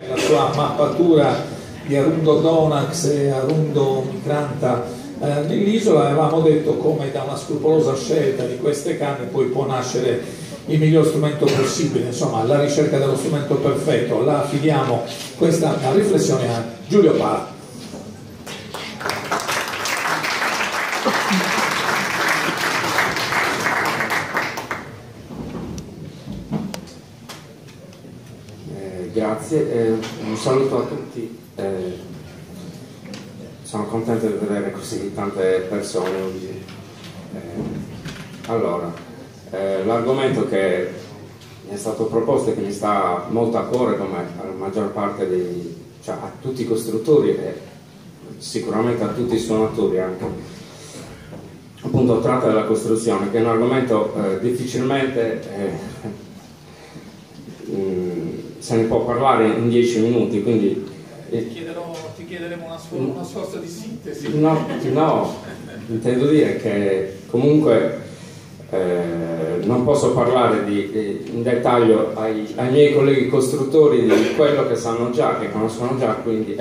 La sua mappatura di Arundo Donax e Arundo Micranta nell'isola, avevamo detto come da una scrupolosa scelta di queste canne poi può nascere il miglior strumento possibile, insomma la ricerca dello strumento perfetto. La affidiamo questa riflessione a Giulio Parra. Grazie, un saluto a tutti, sono contento di vedere così tante persone oggi. Allora, l'argomento che mi è stato proposto e che mi sta molto a cuore, come alla maggior parte cioè a tutti i costruttori e sicuramente a tutti i suonatori anche, appunto tratta della costruzione, che è un argomento difficilmente se ne può parlare in 10 minuti, quindi ti chiederemo una sorta di sintesi. No, intendo dire che comunque non posso parlare in dettaglio ai miei colleghi costruttori di quello che sanno già, che conoscono già, quindi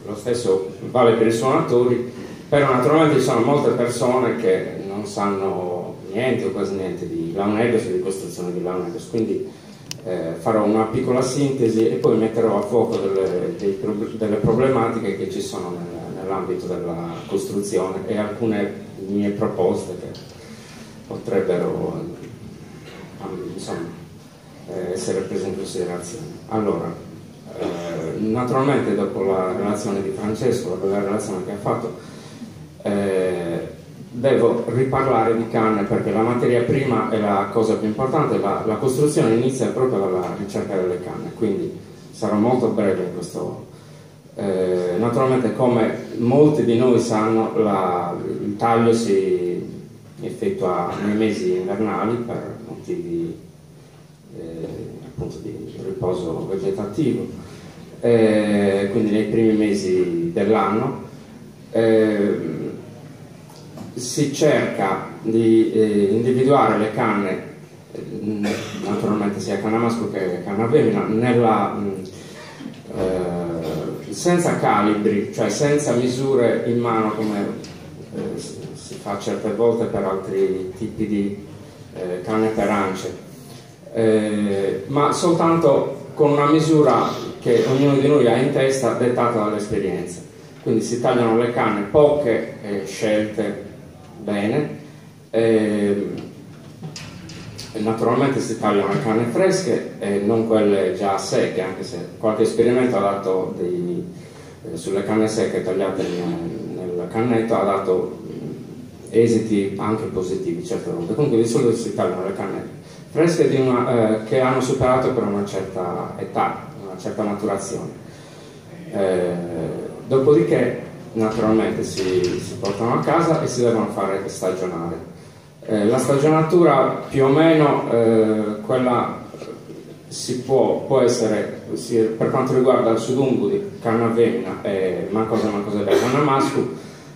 lo stesso vale per i suonatori, però naturalmente ci sono molte persone che non sanno niente o quasi niente di Launeddos e di costruzione di Launeddos, quindi farò una piccola sintesi e poi metterò a fuoco delle problematiche che ci sono nell'ambito della costruzione e alcune mie proposte che potrebbero insomma, essere prese in considerazione. Allora, naturalmente dopo la relazione di Francesco, la bella relazione che ha fatto, devo riparlare di canne perché la materia prima è la cosa più importante. La costruzione inizia proprio dalla ricerca delle canne, quindi sarò molto breve in questo. Naturalmente, come molti di noi sanno, il taglio si effettua nei mesi invernali per motivi appunto di riposo vegetativo, quindi nei primi mesi dell'anno. Si cerca di individuare le canne, naturalmente sia canna maschio che canna femmina, senza calibri, cioè senza misure in mano come si fa certe volte per altri tipi di canne per ance, ma soltanto con una misura che ognuno di noi ha in testa, dettata dall'esperienza. Quindi si tagliano le canne, poche scelte bene, naturalmente si tagliano le canne fresche e non quelle già secche, anche se qualche esperimento ha dato sulle canne secche tagliate nel cannetto ha dato esiti anche positivi certe volte. Comunque di solito si tagliano le canne fresche che hanno superato per una certa età, una certa maturazione. Dopodiché naturalmente si portano a casa e si devono fare stagionare. La stagionatura più o meno quella può essere per quanto riguarda il sudungu di canna femmina e mancosa della canna maschio,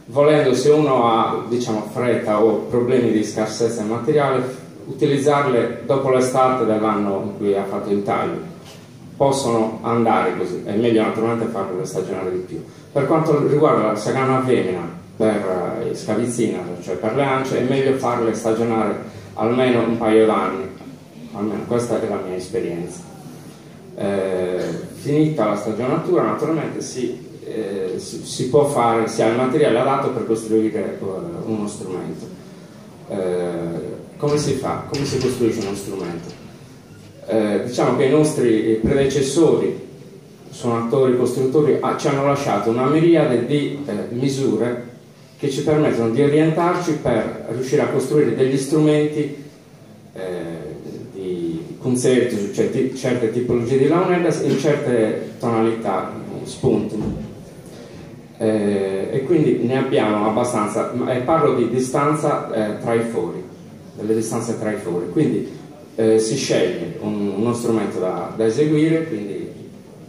volendo, se uno ha fretta o problemi di scarsezza di materiale, utilizzarle dopo l'estate dell'anno in cui ha fatto il taglio. Possono andare così, è meglio naturalmente farle stagionare di più. Per quanto riguarda la canna femmina per il scavizzina, cioè per le ance, è meglio farle stagionare almeno un paio d'anni, almeno questa è la mia esperienza. Finita la stagionatura, naturalmente si può fare, si ha il materiale adatto per costruire uno strumento. Come si fa? Come si costruisce uno strumento? Diciamo che i nostri predecessori, suonatori, costruttori, ci hanno lasciato una miriade di misure che ci permettono di orientarci per riuscire a costruire degli strumenti di concerto su certe tipologie di Launeddas in certe tonalità, spunti. E quindi ne abbiamo abbastanza, e parlo di distanza tra i fori, delle distanze tra i fori. Quindi si sceglie uno strumento da eseguire, quindi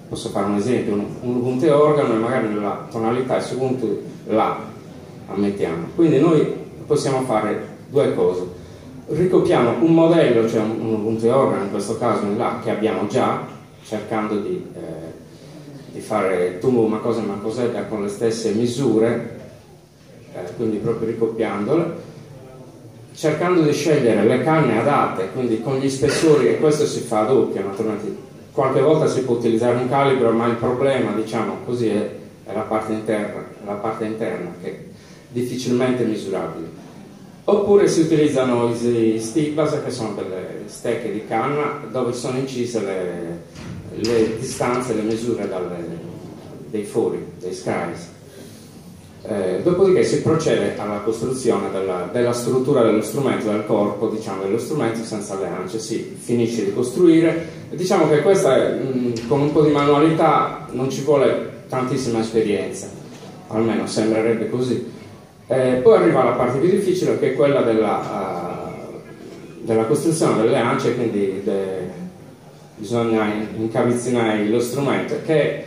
posso fare un esempio, un punte organo e magari nella tonalità e su punto La ammettiamo. Quindi noi possiamo fare due cose: ricopiamo un modello, cioè un punte organo in questo caso in La che abbiamo già, cercando di fare tumbo una cosa e una cosetta con le stesse misure, quindi proprio ricopiandole, cercando di scegliere le canne adatte, quindi con gli spessori, e questo si fa a doppio naturalmente. Qualche volta si può utilizzare un calibro, ma il problema, diciamo così, è la parte interna che è difficilmente misurabile. Oppure si utilizzano i stick-base, che sono delle stecche di canna dove sono incise le distanze, le misure dei fori, dei scribes. Dopodiché si procede alla costruzione della struttura dello strumento, del corpo, diciamo, dello strumento senza le ance. Si finisce di costruire. Diciamo che questa, con un po' di manualità, non ci vuole tantissima esperienza, almeno sembrerebbe così. Poi arriva la parte più difficile, che è quella della costruzione delle ance, quindi bisogna incavizzinare lo strumento, che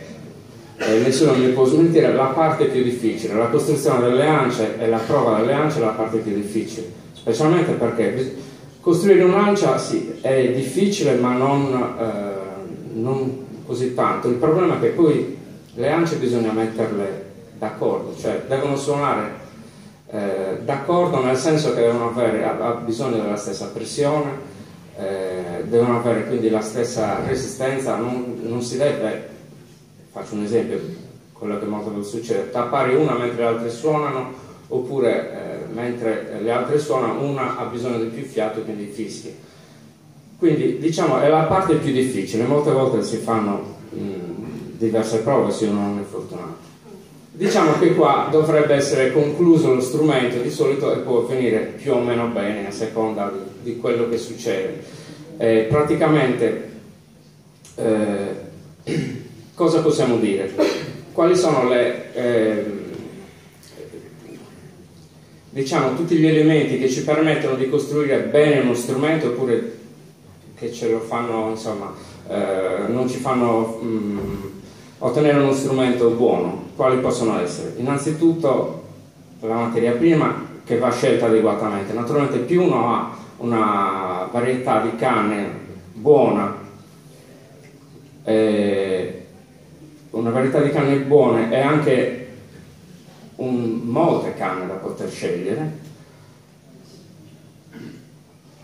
nessuno mi può smentire, la parte più difficile. La costruzione delle ance e la prova delle ance è la parte più difficile, specialmente perché costruire un'ancia sì, è difficile, ma non così tanto. Il problema è che poi le ance bisogna metterle d'accordo, cioè devono suonare d'accordo, nel senso che devono ha bisogno della stessa pressione, devono avere quindi la stessa resistenza. Non si deve, faccio un esempio, quello che molte volte succede, tappare una mentre le altre suonano, oppure mentre le altre suonano una ha bisogno di più fiato, quindi fischia. Quindi diciamo è la parte più difficile. Molte volte si fanno diverse prove se uno non è fortunato. Diciamo che qua dovrebbe essere concluso lo strumento di solito, e può finire più o meno bene a seconda di quello che succede. Praticamente cosa possiamo dire? Quali sono diciamo tutti gli elementi che ci permettono di costruire bene uno strumento, oppure che ce lo fanno, insomma, non ci fanno ottenere uno strumento buono? Quali possono essere? Innanzitutto la materia prima, che va scelta adeguatamente. Naturalmente più uno ha una varietà di canne buona, una varietà di canne buone e anche molte canne da poter scegliere,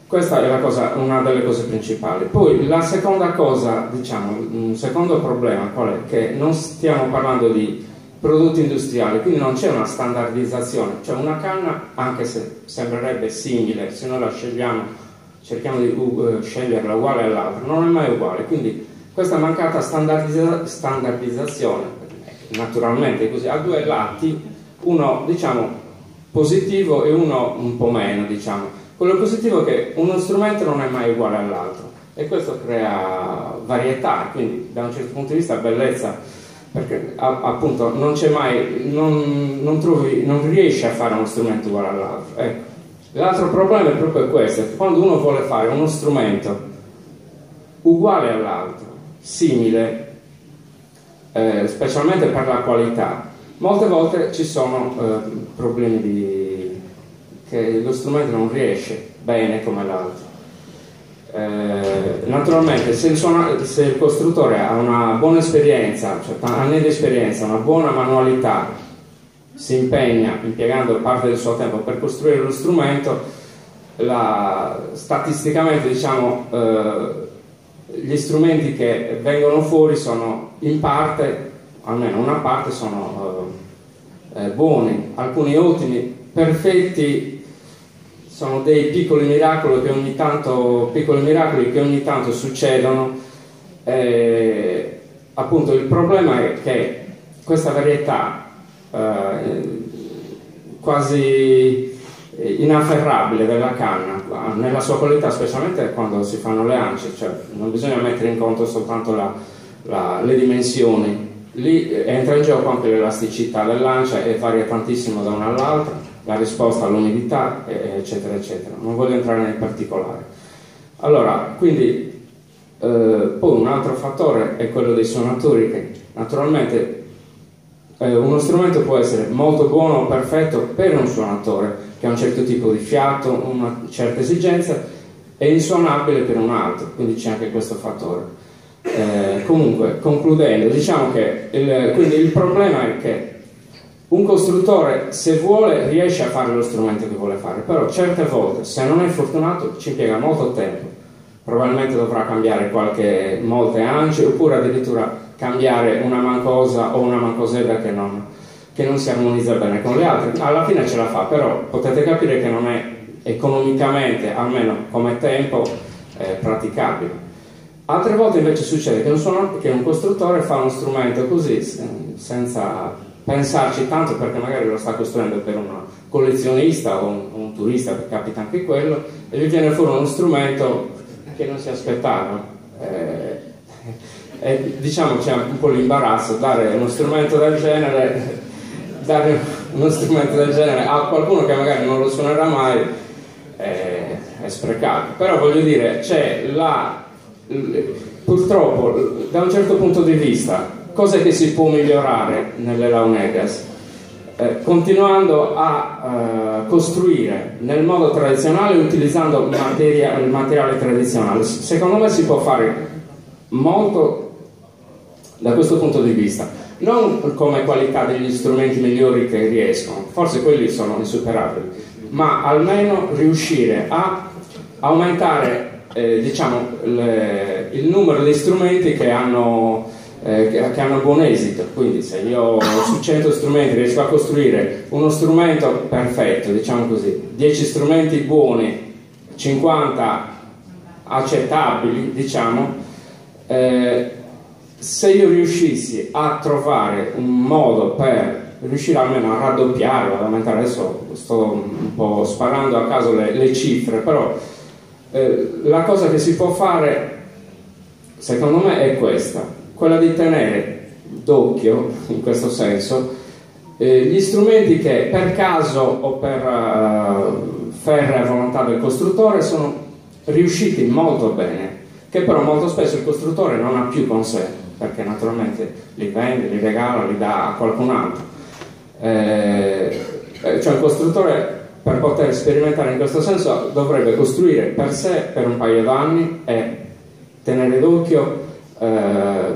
questa è una delle cose principali. Poi la seconda cosa, diciamo, un secondo problema qual è? Che non stiamo parlando di prodotti industriali, quindi non c'è una standardizzazione. Cioè una canna, anche se sembrerebbe simile, se noi la scegliamo, cerchiamo di sceglierla uguale all'altra, non è mai uguale. Quindi questa mancata standardizzazione, naturalmente così, ha due lati, uno diciamo positivo e uno un po' meno, diciamo. Quello positivo è che uno strumento non è mai uguale all'altro, e questo crea varietà, quindi da un certo punto di vista bellezza, perché appunto non c'è mai, non riesci a fare uno strumento uguale all'altro. Ecco. L'altro problema è proprio questo: quando uno vuole fare uno strumento uguale all'altro, simile, specialmente per la qualità, molte volte ci sono problemi che lo strumento non riesce bene come l'altro. Naturalmente se il costruttore ha una buona esperienza, cioè anni di esperienza, una buona manualità, si impegna impiegando parte del suo tempo per costruire lo strumento, statisticamente diciamo gli strumenti che vengono fuori sono in parte, almeno una parte, sono buoni, alcuni ottimi, perfetti. Sono dei piccoli miracoli che ogni tanto succedono. Appunto il problema è che questa varietà quasi inafferrabile della canna nella sua qualità, specialmente quando si fanno le ance, cioè non bisogna mettere in conto soltanto le dimensioni, lì entra in gioco anche l'elasticità dell'ancia e varia tantissimo da una all'altra, la risposta all'umidità, eccetera eccetera. Non voglio entrare nei particolari. Allora, quindi poi un altro fattore è quello dei suonatori, che naturalmente uno strumento può essere molto buono o perfetto per un suonatore che ha un certo tipo di fiato, una certa esigenza, e insuonabile per un altro, quindi c'è anche questo fattore. Comunque, concludendo, diciamo che quindi il problema è che un costruttore, se vuole, riesce a fare lo strumento che vuole fare, però certe volte, se non è fortunato, ci impiega molto tempo. Probabilmente dovrà cambiare molte ance, oppure addirittura cambiare una mancosa o una mancosella che non si armonizza bene con le altre. Alla fine ce la fa, però potete capire che non è economicamente, almeno come tempo, praticabile. Altre volte invece succede che un costruttore fa uno strumento così, senza pensarci tanto, perché magari lo sta costruendo per un collezionista o un turista, che capita anche quello, e gli viene fuori uno strumento che non si aspettava. Diciamo c'è un po' l'imbarazzo, dare uno strumento del genere a qualcuno che magari non lo suonerà mai è sprecato. Però voglio dire, c'è purtroppo, da un certo punto di vista, cosa che si può migliorare nelle Launegas? Continuando a costruire nel modo tradizionale, utilizzando il materiale tradizionale. Secondo me si può fare molto da questo punto di vista, non come qualità degli strumenti migliori che riescono, forse quelli sono insuperabili, ma almeno riuscire a aumentare il numero di strumenti che hanno buon esito. Quindi se io su 100 strumenti riesco a costruire uno strumento perfetto, diciamo così, 10 strumenti buoni, 50 accettabili, diciamo, se io riuscissi a trovare un modo per riuscire almeno a raddoppiare, ad aumentare, adesso sto un po' sparando a caso le cifre, però la cosa che si può fare secondo me è quella di tenere d'occhio, in questo senso, gli strumenti che per caso o per ferrea volontà del costruttore sono riusciti molto bene, che però molto spesso il costruttore non ha più con sé, perché naturalmente li vende, li regala, li dà a qualcun altro. Cioè il costruttore, per poter sperimentare in questo senso, dovrebbe costruire per sé per un paio d'anni e tenere d'occhio,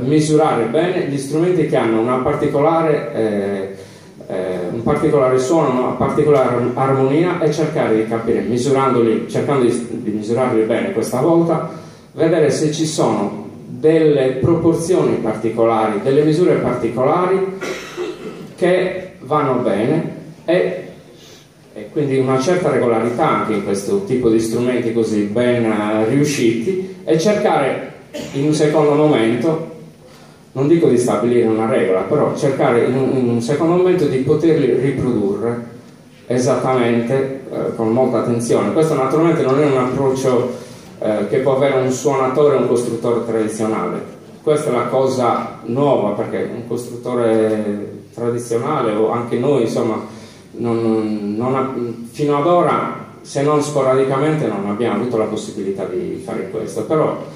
misurare bene gli strumenti che hanno un particolare suono, una particolare armonia, e cercare di capire, cercando di misurarli bene questa volta, vedere se ci sono delle proporzioni particolari, delle misure particolari che vanno bene, e quindi una certa regolarità anche in questo tipo di strumenti così ben riusciti, e cercare in un secondo momento, non dico di stabilire una regola, però cercare in un secondo momento di poterli riprodurre esattamente, con molta attenzione. Questo naturalmente non è un approccio che può avere un suonatore o un costruttore tradizionale. Questa è la cosa nuova, perché un costruttore tradizionale, o anche noi, insomma, fino ad ora, se non sporadicamente, non abbiamo avuto la possibilità di fare questo. Però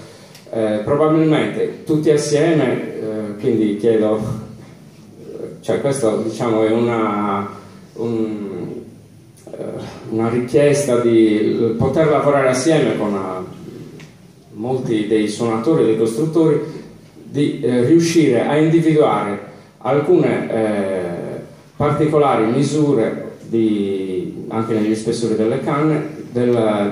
probabilmente tutti assieme, quindi chiedo, cioè questo diciamo è una richiesta di poter lavorare assieme con molti dei suonatori e dei costruttori, di riuscire a individuare alcune particolari misure anche negli spessori delle canne,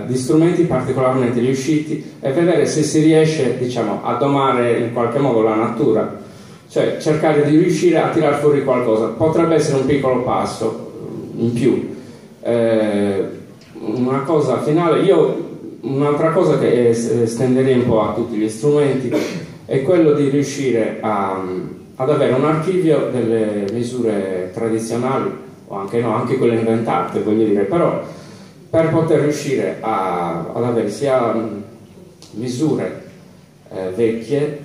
di strumenti particolarmente riusciti, e vedere se si riesce, diciamo, a domare in qualche modo la natura, cioè cercare di riuscire a tirar fuori qualcosa. Potrebbe essere un piccolo passo in più. Una cosa finale, un'altra cosa che estenderei un po' a tutti gli strumenti è quello di riuscire ad avere un archivio delle misure tradizionali, o anche no, anche quelle inventate, voglio dire, però per poter riuscire ad avere sia misure vecchie,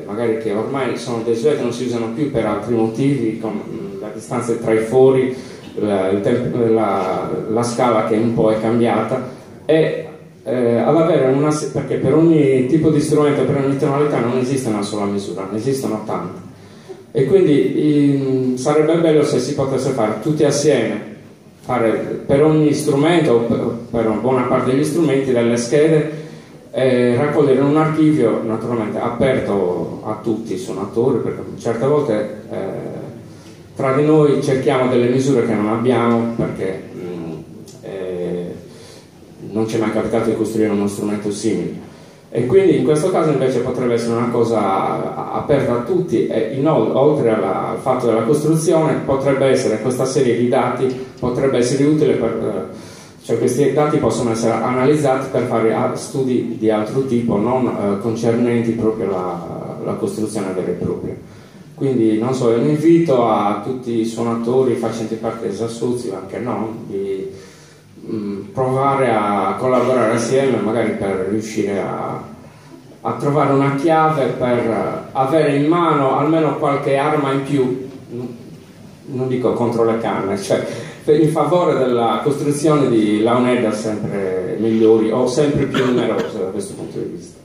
magari che ormai sono desuete, non si usano più per altri motivi, con la distanza tra i fori, la scala che un po' è cambiata, e ad avere perché per ogni tipo di strumento, per ogni tonalità non esiste una sola misura, ne esistono tante, e quindi sarebbe bello se si potesse fare tutti assieme, fare per ogni strumento, o per una buona parte degli strumenti, delle schede raccogliere in un archivio naturalmente aperto a tutti i suonatori, perché certe volte tra di noi cerchiamo delle misure che non abbiamo, perché non ci è mai capitato di costruire uno strumento simile, e quindi in questo caso invece potrebbe essere una cosa aperta a tutti, e oltre al fatto della costruzione potrebbe essere questa serie di dati, potrebbe essere utile per cioè questi dati possono essere analizzati per fare studi di altro tipo, non concernenti proprio la costruzione vera e propria. Quindi non so, è un invito a tutti i suonatori facenti parte di Sassuzi, anche non, di provare a collaborare assieme, magari per riuscire a trovare una chiave per avere in mano almeno qualche arma in più, non dico contro le canne, cioè in favore della costruzione di launedder sempre migliori o sempre più numerose da questo punto di vista.